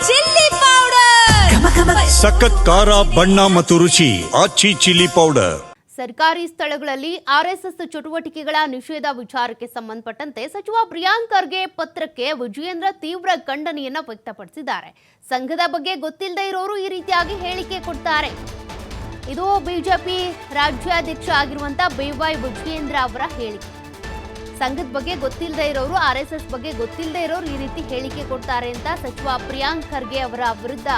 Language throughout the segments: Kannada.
ಚಿಲ್ಲಿ ಪೌಡರ್, ಸಖತ್ ಖಾರ ಬಣ್ಣ ಮತ್ತು ರುಚಿ ಆಚಿ ಚಿಲ್ಲಿ ಪೌಡರ್. ಸರ್ಕಾರಿ ಸ್ಥಳಗಳಲ್ಲಿ ಆರ್ಎಸ್ಎಸ್ ಚಟುವಟಿಕೆಗಳ ನಿಷೇಧ ವಿಚಾರಕ್ಕೆ ಸಂಬಂಧಪಟ್ಟಂತೆ ಸಚಿವ ಪ್ರಿಯಾಂಕ್ ಖರ್ಗೆ ಪತ್ರಕ್ಕೆ ವಿಜಯೇಂದ್ರ ತೀವ್ರ ಖಂಡನೆಯನ್ನ ವ್ಯಕ್ತಪಡಿಸಿದ್ದಾರೆ. ಸಂಘದ ಬಗ್ಗೆ ಗೊತ್ತಿಲ್ಲದೆ ಇರೋರು ಈ ರೀತಿಯಾಗಿ ಹೇಳಿಕೆ ಕೊಡ್ತಾರೆ. ಇದು ಬಿಜೆಪಿ ರಾಜ್ಯಾಧ್ಯಕ್ಷ ಆಗಿರುವಂತಹ BY ವಿಜಯೇಂದ್ರ ಅವರ ಹೇಳಿಕೆ. ಸಂಘದ ಬಗ್ಗೆ ಗೊತ್ತಿಲ್ಲದೆ ಇರೋರು, ಆರ್ಎಸ್ಎಸ್ ಬಗ್ಗೆ ಗೊತ್ತಿಲ್ಲದೆ ಇರೋರು ಈ ರೀತಿ ಹೇಳಿಕೆ ಕೊಡ್ತಾರೆ ಅಂತ ಸಚಿವ ಪ್ರಿಯಾಂಕ್ ಖರ್ಗೆ ಅವರ ವಿರುದ್ಧ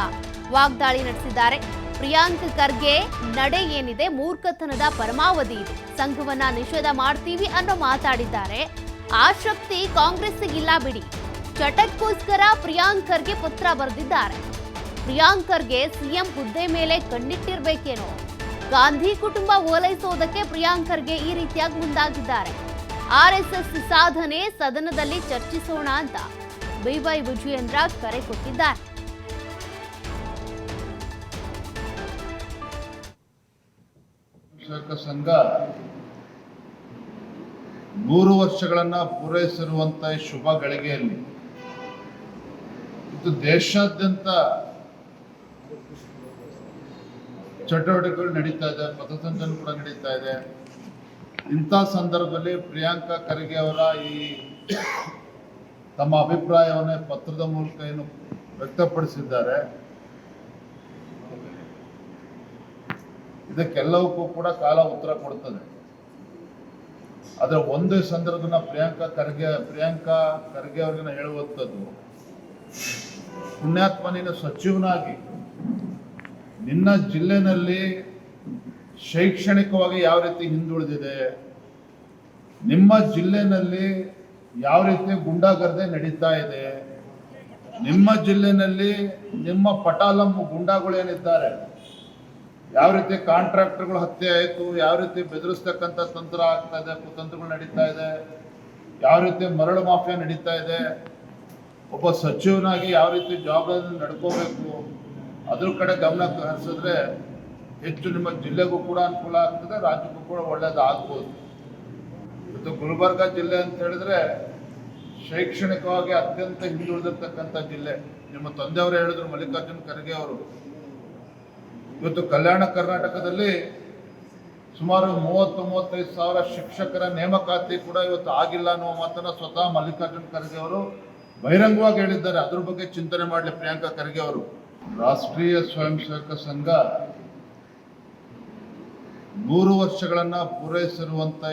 ವಾಗ್ದಾಳಿ ನಡೆಸಿದ್ದಾರೆ. ಪ್ರಿಯಾಂಕ್ ಖರ್ಗೆ ನಡೆ ಏನಿದೆ ಮೂರ್ಖತನದ ಪರಮಾವಧಿ ಇದೆ. ಸಂಘವನ್ನ ನಿಷೇಧ ಮಾಡ್ತೀವಿ ಅನ್ನೋ ಮಾತಾಡಿದ್ದಾರೆ. ಆ ಶಕ್ತಿ ಕಾಂಗ್ರೆಸ್ಸಿಗಿಲ್ಲ ಬಿಡಿ. ಚಟಕ್ಕೋಸ್ಕರ ಪ್ರಿಯಾಂಕ್ ಖರ್ಗೆ ಪತ್ರ ಬರೆದಿದ್ದಾರೆ. ಪ್ರಿಯಾಂಕ್ ಖರ್ಗೆ ಸಿಎಂ ಹುದ್ದೆ ಮೇಲೆ ಕಣ್ಣಿಟ್ಟಿರ್ಬೇಕೇನೋ. ಗಾಂಧಿ ಕುಟುಂಬ ಓಲೈಸೋದಕ್ಕೆ ಪ್ರಿಯಾಂಕ್ ಖರ್ಗೆ ಈ ರೀತಿಯಾಗಿ ಮುಂದಾಗಿದ್ದಾರೆ. ಆರ್ಎಸ್ಎಸ್ ಸಾಧನೆ ಸದನದಲ್ಲಿ ಚರ್ಚಿಸೋಣ ಅಂತ BY ವಿಜಯೇಂದ್ರ ಕರೆ ಕೊಟ್ಟಿದ್ದಾರೆ. ಸಂಘ 100 ವರ್ಷಗಳನ್ನ ಪೂರೈಸಿರುವಂತಹ ಶುಭ ಗಳಿಗೆಯಲ್ಲಿ ಇದು ದೇಶಾದ್ಯಂತ ಚಟುವಟಿಕೆಗಳು ನಡೀತಾ ಇದೆ, ಪಥಸಂಚಲನ ಕೂಡ ನಡೀತಾ ಇದೆ. ಇಂಥ ಸಂದರ್ಭದಲ್ಲಿ ಪ್ರಿಯಾಂಕ ಖರ್ಗೆ ಅವರ ಈ ತಮ್ಮ ಅಭಿಪ್ರಾಯವನ್ನು ಪತ್ರದ ಮೂಲಕ ಏನು ವ್ಯಕ್ತಪಡಿಸಿದ್ದಾರೆ, ಇದಕ್ಕೆಲ್ಲವಕ್ಕೂ ಕೂಡ ಕಾಲ ಉತ್ತರ ಕೊಡ್ತದೆ. ಆದರೆ ಒಂದೇ ಸಂದರ್ಭನ ಪ್ರಿಯಾಂಕ ಖರ್ಗೆ ಅವ್ರಿಗೆ ಹೇಳುವಂಥದ್ದು, ಪುಣ್ಯಾತ್ಮ ನೀನು ಸಚಿವನಾಗಿ ನಿನ್ನ ಜಿಲ್ಲೆನಲ್ಲಿ ಶೈಕ್ಷಣಿಕವಾಗಿ ಯಾವ ರೀತಿ ಹಿಂದುಳಿದಿದೆ, ನಿಮ್ಮ ಜಿಲ್ಲೆನಲ್ಲಿ ಯಾವ ರೀತಿ ಗುಂಡಾಗರ್ದೆ ನಡೀತಾ ಇದೆ, ನಿಮ್ಮ ಜಿಲ್ಲೆನಲ್ಲಿ ನಿಮ್ಮ ಪಟಾಲಂ ಗುಂಡಾಗಳೇನಿದ್ದಾರೆ ಯಾವ ರೀತಿ ಕಾಂಟ್ರಾಕ್ಟರ್ಗಳು ಹತ್ಯೆ ಆಯಿತು, ಯಾವ ರೀತಿ ಬೆದರಿಸ್ತಕ್ಕಂಥ ತಂತ್ರ ಆಗ್ತಾ ಇದೆ, ಕುತಂತ್ರಗಳು ನಡೀತಾ ಇದೆ, ಯಾವ ರೀತಿ ಮರಳು ಮಾಫಿಯಾ ನಡೀತಾ ಇದೆ, ಒಬ್ಬ ಸಚಿವನಾಗಿ ಯಾವ ರೀತಿ ಜವಾಬ್ದಾರಿ ನಡ್ಕೋಬೇಕು ಅದ್ರ ಕಡೆ ಗಮನ ಹರಿಸಿದ್ರೆ ಹೆಚ್ಚು ನಿಮ್ಮ ಜಿಲ್ಲೆಗೂ ಕೂಡ ಅನುಕೂಲ ಆಗ್ತದೆ, ರಾಜ್ಯಕ್ಕೂ ಕೂಡ ಒಳ್ಳೇದಾಗ್ಬೋದು. ಇವತ್ತು ಗುಲ್ಬರ್ಗ ಜಿಲ್ಲೆ ಅಂತ ಹೇಳಿದ್ರೆ ಶೈಕ್ಷಣಿಕವಾಗಿ ಅತ್ಯಂತ ಹಿಂದುಳಿದಿರ್ತಕ್ಕಂಥ ಜಿಲ್ಲೆ. ನಿಮ್ಮ ತಂದೆಯವರು ಹೇಳಿದ್ರು, ಮಲ್ಲಿಕಾರ್ಜುನ್ ಖರ್ಗೆ ಅವರು. ಇವತ್ತು ಕಲ್ಯಾಣ ಕರ್ನಾಟಕದಲ್ಲಿ ಸುಮಾರು 30-35 ಸಾವಿರ ಶಿಕ್ಷಕರ ನೇಮಕಾತಿ ಕೂಡ ಇವತ್ತು ಆಗಿಲ್ಲ ಅನ್ನುವ ಮಾತನ್ನ ಸ್ವತಃ ಮಲ್ಲಿಕಾರ್ಜುನ್ ಖರ್ಗೆ ಅವರು ಬಹಿರಂಗವಾಗಿ ಹೇಳಿದ್ದಾರೆ. ಅದ್ರ ಬಗ್ಗೆ ಚಿಂತನೆ ಮಾಡಲಿ ಪ್ರಿಯಾಂಕ ಖರ್ಗೆ ಅವರು. ರಾಷ್ಟ್ರೀಯ ಸ್ವಯಂ ಸೇವಕ ಸಂಘ 100 ವರ್ಷಗಳನ್ನ ಪೂರೈಸಿರುವಂತಹ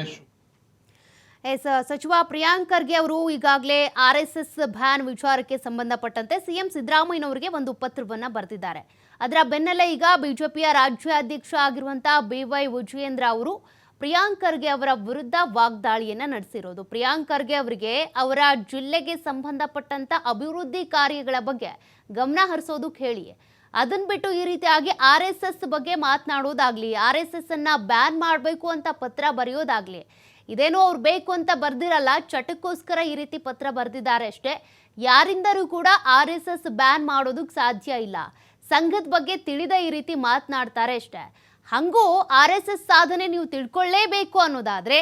ಸಚಿವ ಪ್ರಿಯಾಂಕ್ ಖರ್ಗೆ ಅವರು ಈಗಾಗಲೇ RSS ಬ್ಯಾನ್ ವಿಚಾರಕ್ಕೆ ಸಂಬಂಧಪಟ್ಟಂತೆ ಸಿಎಂ ಸಿದ್ದರಾಮಯ್ಯನವರಿಗೆ ಒಂದು ಪತ್ರವನ್ನ ಬರೆದಿದ್ದಾರೆ. ಅದರ ಬೆನ್ನಲ್ಲೇ ಈಗ ಬಿಜೆಪಿಯ ರಾಜ್ಯಾಧ್ಯಕ್ಷ ಆಗಿರುವಂತಹ BY ವಿಜಯೇಂದ್ರ ಅವರು ಪ್ರಿಯಾಂಕ್ ಖರ್ಗೆ ಅವರ ವಿರುದ್ಧ ವಾಗ್ದಾಳಿಯನ್ನ ನಡೆಸಿರೋದು. ಪ್ರಿಯಾಂಕ್ ಖರ್ಗೆ ಅವರಿಗೆ ಅವರ ಜಿಲ್ಲೆಗೆ ಸಂಬಂಧಪಟ್ಟಂತ ಅಭಿವೃದ್ಧಿ ಕಾರ್ಯಗಳ ಬಗ್ಗೆ ಗಮನ ಹರಿಸೋದಕ್ಕೆ ಹೇಳಿ, ಅದನ್ನ ಬಿಟ್ಟು ಈ ರೀತಿಯಾಗಿ RSS ಬಗ್ಗೆ ಮಾತನಾಡೋದಾಗ್ಲಿ, RSS ಅನ್ನ ಬ್ಯಾನ್ ಮಾಡಬೇಕು ಅಂತ ಪತ್ರ ಬರೆಯೋದಾಗ್ಲಿ, ಇದೇನೋ ಅವ್ರು ಬೇಕು ಅಂತ ಬರ್ದಿರಲ್ಲ, ಚಟಕ್ಕೋಸ್ಕರ ಈ ರೀತಿ ಪತ್ರ ಬರೆದಿದ್ದಾರೆ ಅಷ್ಟೇ. ಯಾರಿಂದಲೂ ಕೂಡ RSS ಬ್ಯಾನ್ ಮಾಡೋದಕ್ಕೆ ಸಾಧ್ಯ ಇಲ್ಲ. ಸಂಘದ ಬಗ್ಗೆ ತಿಳಿದ ಈ ರೀತಿ ಮಾತನಾಡ್ತಾರೆ ಅಷ್ಟೇ. ಹಂಗೂ RSS ಸಾಧನೆ ನೀವು ತಿಳ್ಕೊಳ್ಳೇಬೇಕು ಅನ್ನೋದಾದ್ರೆ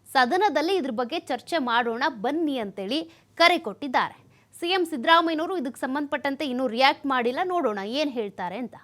ಸದನದಲ್ಲಿ ಇದ್ರ ಬಗ್ಗೆ ಚರ್ಚೆ ಮಾಡೋಣ ಬನ್ನಿ ಅಂತೇಳಿ ಕರೆ ಕೊಟ್ಟಿದ್ದಾರೆ. ಸಿಎಂ ಸಿದ್ದರಾಮಯ್ಯನವರು ಇದಕ್ಕೆ ಸಂಬಂಧಪಟ್ಟಂತೆ ಇನ್ನೂ ರಿಯಾಕ್ಟ್ ಮಾಡಿಲ್ಲ. ನೋಡೋಣ ಏನು ಹೇಳ್ತಾರೆ ಅಂತ.